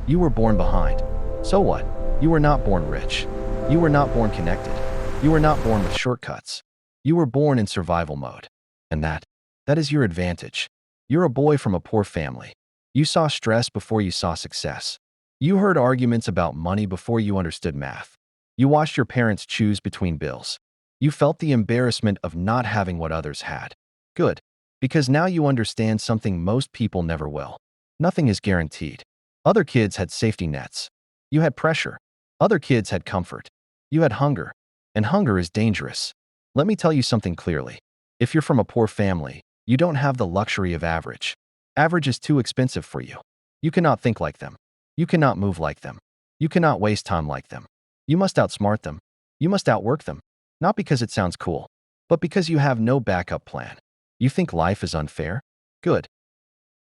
You were born behind. So what? You were not born rich. You were not born connected. You were not born with shortcuts. You were born in survival mode. And that is your advantage. You're a boy from a poor family. You saw stress before you saw success. You heard arguments about money before you understood math. You watched your parents choose between bills. You felt the embarrassment of not having what others had. Good. Because now you understand something most people never will. Nothing is guaranteed. Other kids had safety nets. You had pressure. Other kids had comfort. You had hunger. And hunger is dangerous. Let me tell you something clearly. If you're from a poor family, you don't have the luxury of average. Average is too expensive for you. You cannot think like them. You cannot move like them. You cannot waste time like them. You must outsmart them. You must outwork them. Not because it sounds cool, but because you have no backup plan. You think life is unfair? Good.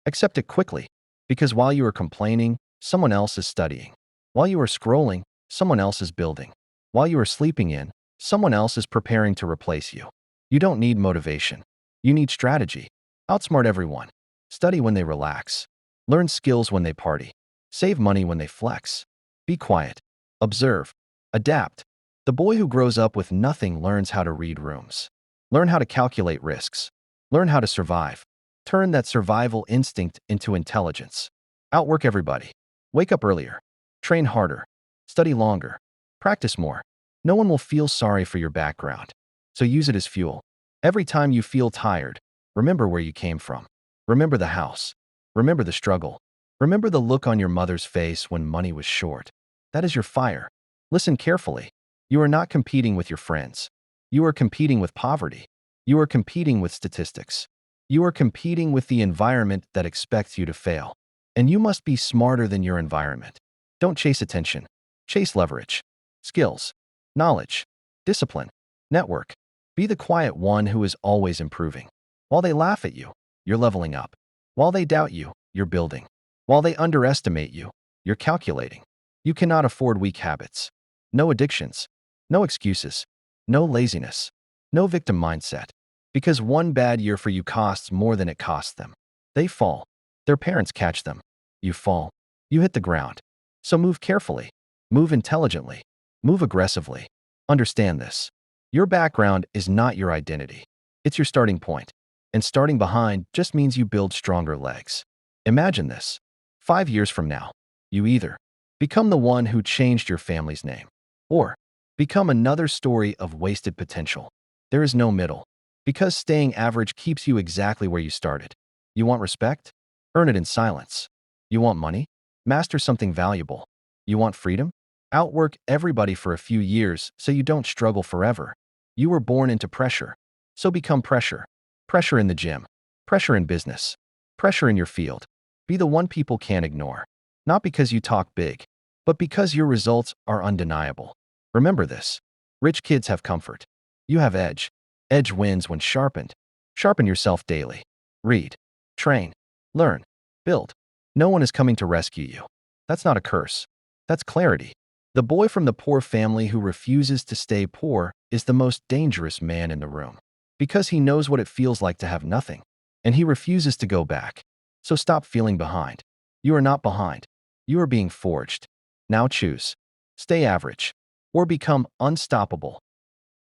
Accept it quickly, because while you are complaining, someone else is studying. While you are scrolling, someone else is building. While you are sleeping in, someone else is preparing to replace you. You don't need motivation. You need strategy. Outsmart everyone. Study when they relax. Learn skills when they party. Save money when they flex. Be quiet. Observe. Adapt. The boy who grows up with nothing learns how to read rooms. Learn how to calculate risks. Learn how to survive. Turn that survival instinct into intelligence. Outwork everybody. Wake up earlier. Train harder. Study longer. Practice more. No one will feel sorry for your background. So use it as fuel. Every time you feel tired, remember where you came from. Remember the house. Remember the struggle. Remember the look on your mother's face when money was short. That is your fire. Listen carefully. You are not competing with your friends. You are competing with poverty. You are competing with statistics. You are competing with the environment that expects you to fail. And you must be smarter than your environment. Don't chase attention. Chase leverage. Skills. Knowledge. Discipline. Network. Be the quiet one who is always improving. While they laugh at you, you're leveling up. While they doubt you, you're building. While they underestimate you, you're calculating. You cannot afford weak habits. No addictions. No excuses. No laziness. No victim mindset. Because one bad year for you costs more than it costs them. They fall. Their parents catch them. You fall. You hit the ground. So move carefully. Move intelligently. Move aggressively. Understand this. Your background is not your identity. It's your starting point. And starting behind just means you build stronger legs. Imagine this. 5 years from now, you either become the one who changed your family's name, or become another story of wasted potential. There is no middle, because staying average keeps you exactly where you started. You want respect? Earn it in silence. You want money? Master something valuable. You want freedom? Outwork everybody for a few years so you don't struggle forever. You were born into pressure, so become pressure. Pressure in the gym. Pressure in business. Pressure in your field. Be the one people can't ignore. Not because you talk big, but because your results are undeniable. Remember this. Rich kids have comfort. You have edge. Edge wins when sharpened. Sharpen yourself daily. Read. Train. Learn. Build. No one is coming to rescue you. That's not a curse. That's clarity. The boy from the poor family who refuses to stay poor is the most dangerous man in the room. Because he knows what it feels like to have nothing, and he refuses to go back. So stop feeling behind. You are not behind. You are being forged. Now choose. Stay average, or become unstoppable.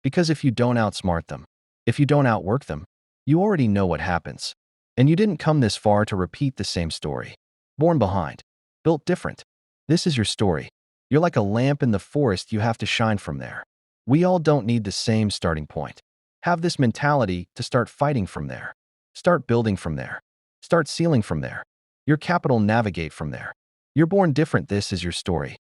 Because if you don't outsmart them, if you don't outwork them, you already know what happens. And you didn't come this far to repeat the same story. Born behind. Built different. This is your story. You're like a lamp in the forest, you have to shine from there. We all don't need the same starting point. Have this mentality to start fighting from there. Start building from there. Start sealing from there. Your capital navigate from there. You're born different. This is your story.